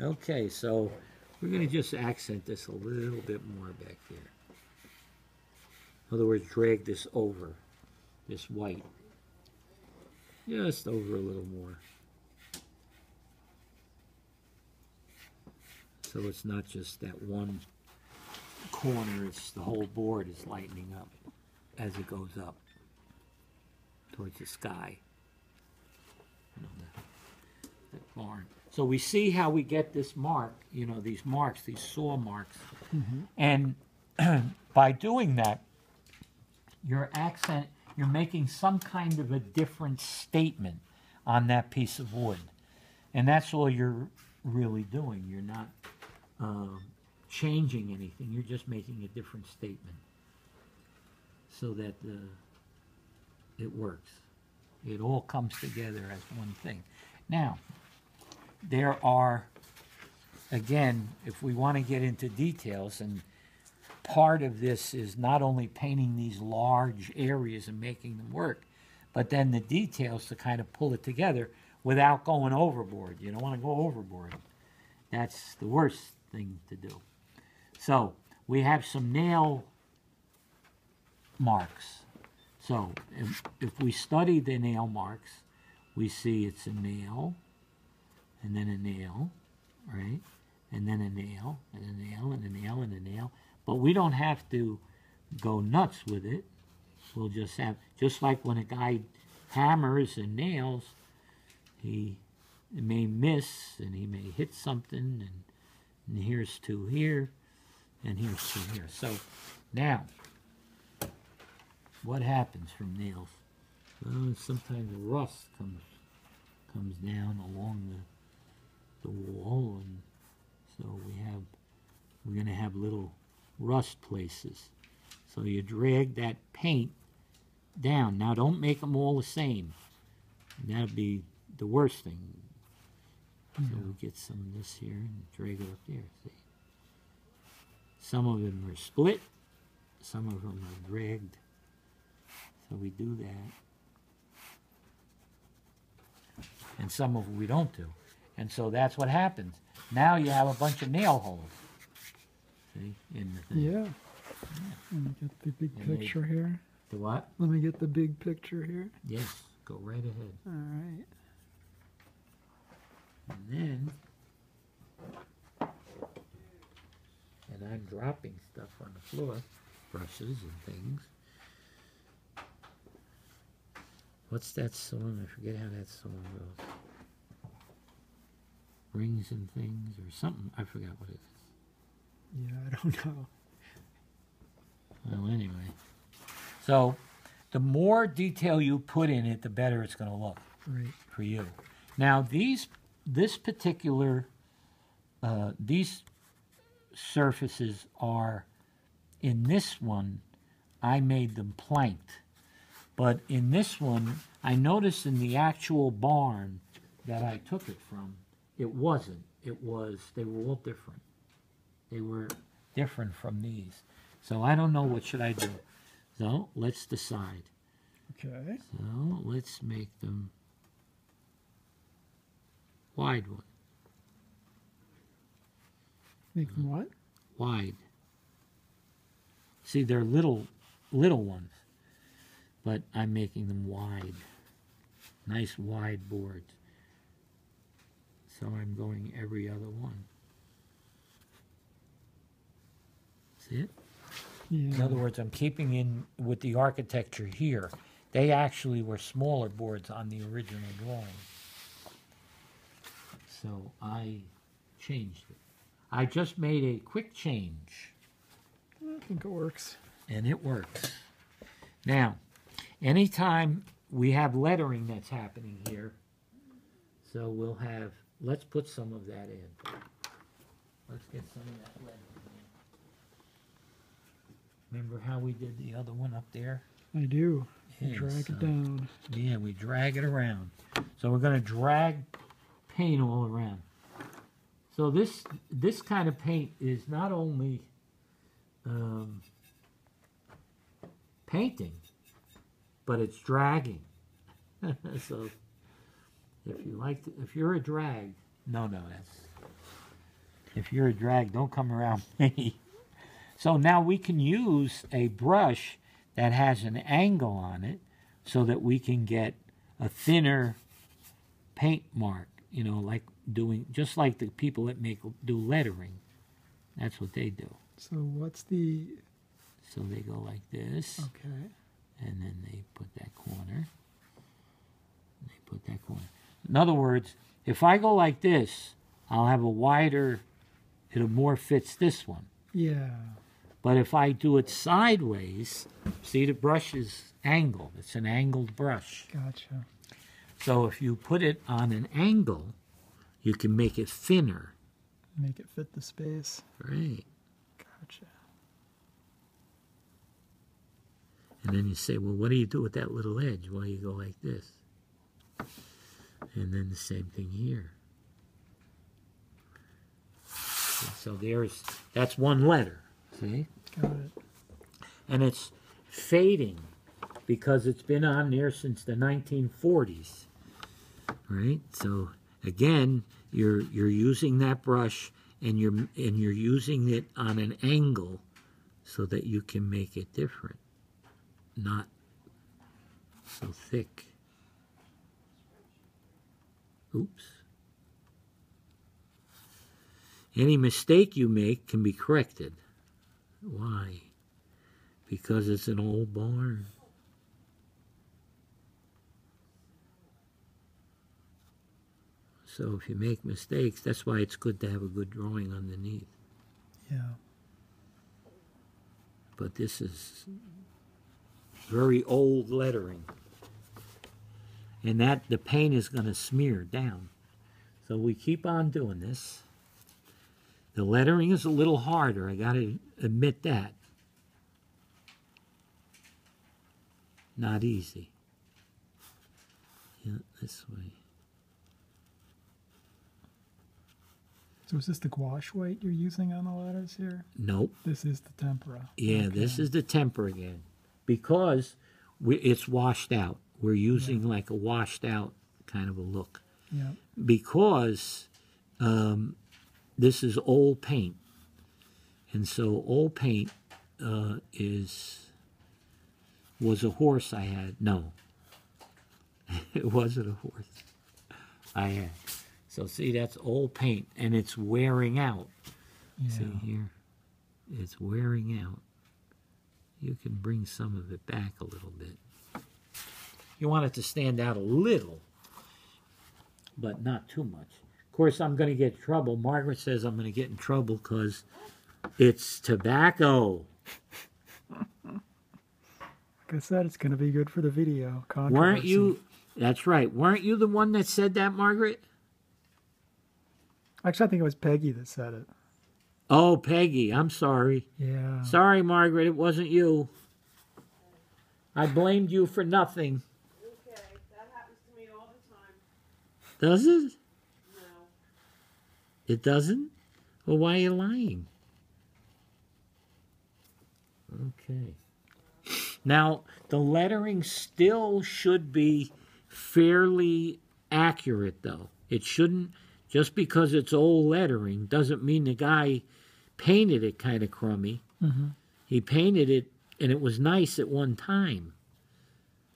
Okay, so we're going to just accent this a little bit more back here. In other words, drag this over, this white. Just over a little more. So it's not just that one corner, it's the whole board is lightening up as it goes up towards the sky. That barn. So we see how we get this mark, these marks, these saw marks. And by doing that, your accent, you're making some kind of a different statement on that piece of wood. And that's all you're really doing. You're not changing anything. You're just making a different statement so that it works. It all comes together as one thing. Now, there are, again, if we want to get into details, and part of this is not only painting these large areas and making them work, but then the details to kind of pull it together without going overboard. You don't want to go overboard. That's the worst thing to do. So we have some nail marks. So if we study the nail marks, we see it's a nail, and then a nail, right? And then a nail, and a nail, and a nail, and a nail. But we don't have to go nuts with it. We'll just have, just like when a guy hammers and nails, he may miss, and he may hit something, and here's two here, and here's two here. So now, what happens from nails? Well, sometimes rust comes down along the wall, and so we're going to have little rust places. So you drag that paint down. Now don't make them all the same. That'd be the worst thing. So we get some of this here and drag it up there. See? Some of them are split. Some of them are dragged. So we do that. And some of them we don't do. And so that's what happens. Now you have a bunch of nail holes. See? In the thing. Yeah. Let me get the big picture here. The what? Let me get the big picture here. Yes. Go right ahead. All right. And then, and I'm dropping stuff on the floor, brushes and things. What's that song? I forget how that song goes. Rings and things or something. I forgot what it is. Yeah, I don't know. Well, anyway. So, the more detail you put in it, the better it's going to look for you. Now, this particular, these surfaces are, in this one, I made them planked. But in this one, I noticed in the actual barn that I took it from, it wasn't. It was, they were all different. They were different from these. So I don't know, what should I do? So let's decide. Okay. So let's make them wide one. Make them what? Wide. See, they're little ones, but I'm making them wide. Nice wide boards. So I'm going every other one. See it? Yeah. In other words, I'm keeping in with the architecture here. They actually were smaller boards on the original drawing. So I changed it. I just made a quick change. I think it works. And it works. Now, anytime we have lettering that's happening here, so we'll have, let's put some of that in. Let's get some of that lettering in. Remember how we did the other one up there? I do. Yeah, Drag so, it down. Yeah, we drag it around. So we're going to drag paint all around. So this kind of paint is not only painting, but it's dragging. So if you like to, if you're a drag, no, If you're a drag, don't come around me. So now we can use a brush that has an angle on it so that we can get a thinner paint mark, you know, like doing, just like the people that do lettering. That's what they do. So what's the... So they go like this. Okay. And then they put that corner. They put that corner. In other words, if I go like this, I'll have a wider, it more fits this one. Yeah. But if I do it sideways, see the brush is angled. It's an angled brush. Gotcha. So if you put it on an angle, you can make it thinner. Make it fit the space. Right. Gotcha. And then you say, well, what do you do with that little edge? Well, you go like this. And then the same thing here. So that's one letter. See? Got it. And it's fading because it's been on there since the 1940s. Right? So again, you're using that brush and you're using it on an angle so that you can make it different. Not so thick. Oops. Any mistake you make can be corrected. Why? Because it's an old barn. So if you make mistakes, that's why it's good to have a good drawing underneath. Yeah. But this is very old lettering. And that the paint is going to smear down. So we keep on doing this. The lettering is a little harder, I got to admit that. Not easy. Yeah, this way. So is this the gouache white you're using on the letters here? Nope. This is the tempera. Yeah, Okay. this is the temper again. Because it's washed out. We're using like a washed out kind of a look. Yeah. Because this is old paint. And so old paint was a horse I had. No. It wasn't a horse I had. So see, that's old paint, and it's wearing out. Yeah. See here? It's wearing out. You can bring some of it back a little bit. You want it to stand out a little, but not too much. Of course, I'm going to get in trouble. Margaret says I'm going to get in trouble because it's tobacco. Like I said, it's going to be good for the video. Weren't you? That's right. Weren't you the one that said that, Margaret? Actually, I think it was Peggy that said it. Oh, Peggy. I'm sorry. Yeah. Sorry, Margaret. It wasn't you. I blamed you for nothing. Okay, that happens to me all the time. Does it? No. It doesn't? Well, why are you lying? Okay. Now, the lettering still should be fairly accurate, though. It shouldn't, just because it's old lettering, doesn't mean the guy painted it kind of crummy. Mm-hmm. He painted it, and it was nice at one time.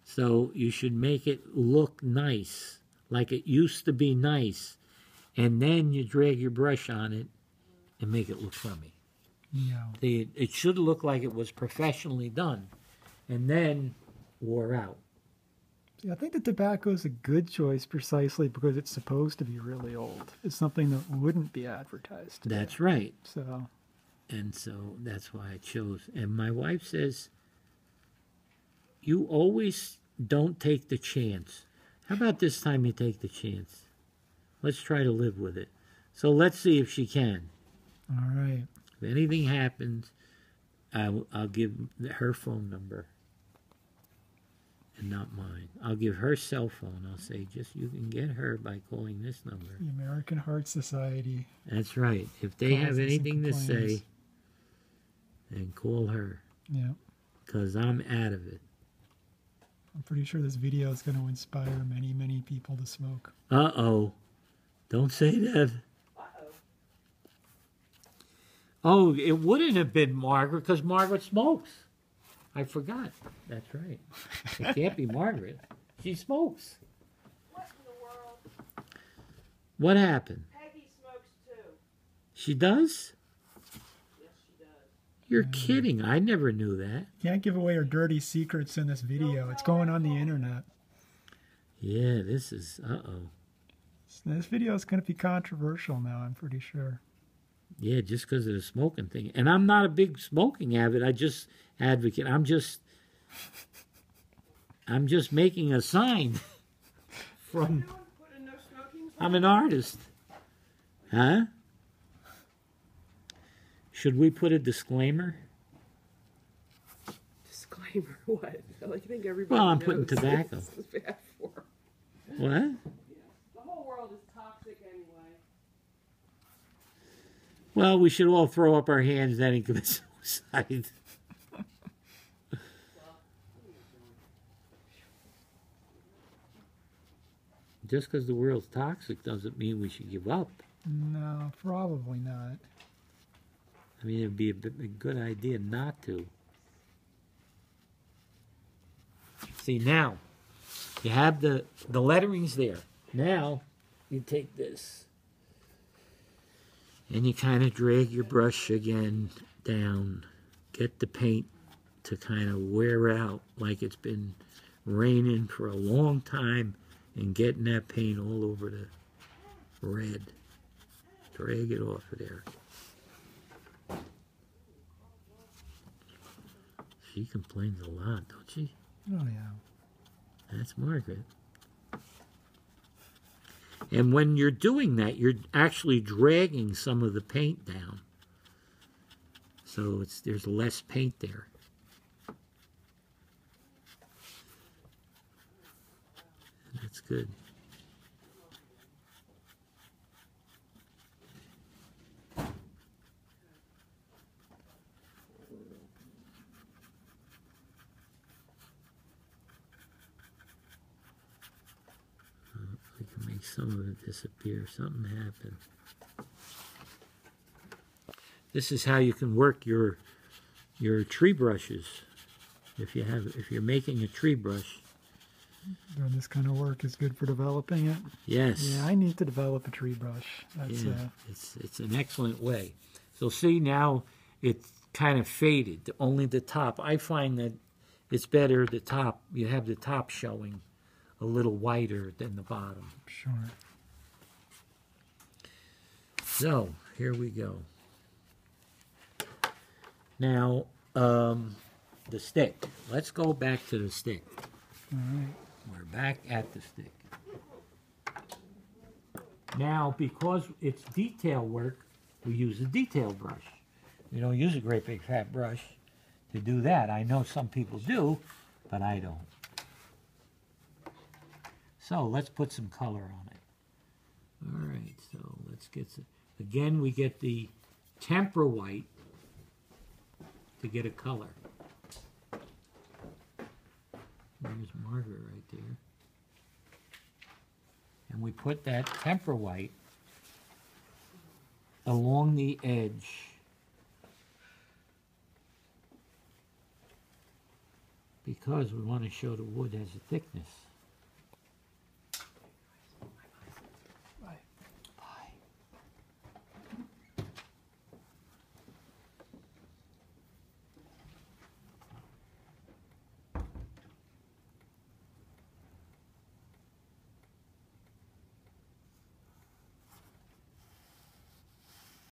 So you should make it look nice, like it used to be nice. And then you drag your brush on it and make it look crummy. Yeah. It should look like it was professionally done and then wore out. See, I think the tobacco is a good choice precisely because it's supposed to be really old. It's something that wouldn't be advertised today. That's right. So, And so that's why I chose. And my wife says, you always don't take the chance. How about this time you take the chance? Let's try to live with it. So let's see if she can. all right. If anything happens, I'll give her phone number and not mine. I'll give her cell phone. I'll say, just you can get her by calling this number. The American Heart Society. That's right. If they Calls have us and anything to complains. say, then call her. Yeah. Because I'm out of it. I'm pretty sure this video is going to inspire many, many people to smoke. Uh-oh. Don't say that. Uh-oh. Oh, it wouldn't have been Margaret because Margaret smokes. I forgot. That's right. It can't be Margaret. She smokes. What in the world? What happened? Peggy smokes too. She does? Yes, she does. You're kidding. I never knew that. Can't give away her dirty secrets in this video. It's going on the internet. Yeah, this is, uh-oh. So this video is going to be controversial now, I'm pretty sure. Yeah, just because of the smoking thing. And I'm not a big smoking advocate. I'm just making a sign from, Put in no smoking I'm an artist. Huh? Should we put a disclaimer? disclaimer. What? I think everybody Well, I'm knows putting tobacco. This is bad for. What? Yeah. The whole world is toxic anyway. Well, we should all throw up our hands then and commit suicide. Just because the world's toxic doesn't mean we should give up. No, probably not. I mean, it'd be a good idea not to. See, now, you have the lettering's there. Now, you take this. And you kind of drag your brush again down. Get the paint to kind of wear out like it's been raining for a long time and getting that paint all over the red. Drag it off of there. She complains a lot, don't she? Oh, yeah. That's Margaret. And when you're doing that, you're actually dragging some of the paint down. So there's less paint there. That's good. We can make some of it disappear. Something happened. This is how you can work your tree brushes. If you're making a tree brush. Doing this kind of work is good for developing it. Yes. Yeah, I need to develop a tree brush. That's Yeah, it's an excellent way. So see, now it's kind of faded. Only the top. I find that it's better the top. You have the top showing a little whiter than the bottom. sure. So here we go. Now the stick. Let's go back to the stick. All right. We're back at the stick. Now, because it's detail work, we use a detail brush. We don't use a great big fat brush to do that. I know some people do, but I don't. So let's put some color on it. All right, so let's get some. Again, we get the tempera white to get a color. There's Margaret right there. And we put that tempera white along the edge. Because we want to show the wood has a thickness.